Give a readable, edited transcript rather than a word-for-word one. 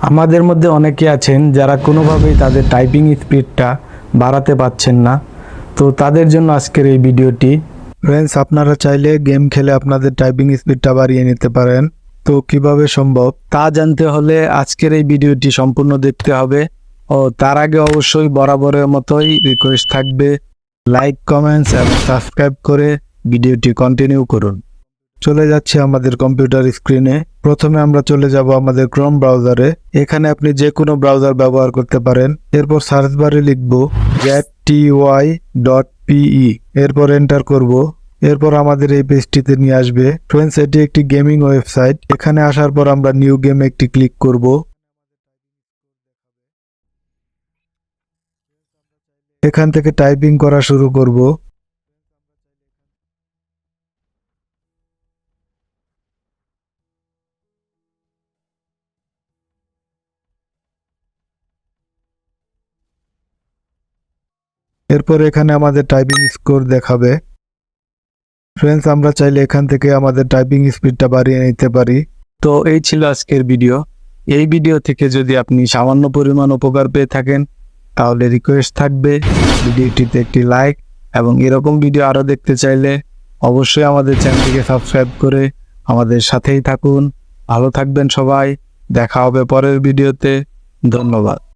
আমাদের মধ্যে অনেকে আছেন যারা কোনোভাবেই তাদের টাইপিং স্পিডটা বাড়াতে পারছেন না। তো তাদের জন্য আজকের এই ভিডিওটি। ফ্রেন্ডস, আপনারা চাইলে গেম খেলে আপনাদের টাইপিং স্পিডটা বাড়িয়ে নিতে পারেন। তো কিভাবে সম্ভব তা জানতে হলে আজকের এই ভিডিওটি সম্পূর্ণ দেখতে হবে। ও তার আগে অবশ্যই বরাবরের মতোই রিকোয়েস্ট থাকবে, লাইক, কমেন্টস এবং সাবস্ক্রাইব করে ভিডিওটি কন্টিনিউ করুন। চলে যাচ্ছে আমাদের কম্পিউটার স্ক্রিনে। প্রথমে আমরা চলে যাব আমাদের ক্রোম ব্রাউজারে। এখানে আপনি যে কোনো ব্রাউজার ব্যবহার করতে পারেন। এরপর সার্চ বারে লিখব getty.pe, এরপর এন্টার করব। এরপর আমাদের এই পেজটিতে নিয়ে আসবে। ফ্রেন্ডস, এটি একটি গেমিং ওয়েবসাইট। এখানে আসার পর আমরা নিউ গেম একটি ক্লিক করব। এখান থেকে টাইপিং করা শুরু করব। এরপর এখানে আমাদের টাইপিং স্কোর দেখাবে। ফ্রেন্ডস, আমরা চাইলে এখান থেকে আমাদের টাইপিং স্পিডটা বাড়িয়ে নিতে পারি। তো এই ছিল আজকের ভিডিও। এই ভিডিও থেকে যদি আপনি সামান্য পরিমাণ উপকার পেয়ে থাকেন তাহলে রিকোয়েস্ট থাকবে ভিডিওটিতে একটি লাইক, এবং এরকম ভিডিও আরও দেখতে চাইলে অবশ্যই আমাদের চ্যানেলটিকে সাবস্ক্রাইব করে আমাদের সাথেই থাকুন। ভালো থাকবেন সবাই। দেখা হবে পরের ভিডিওতে। ধন্যবাদ।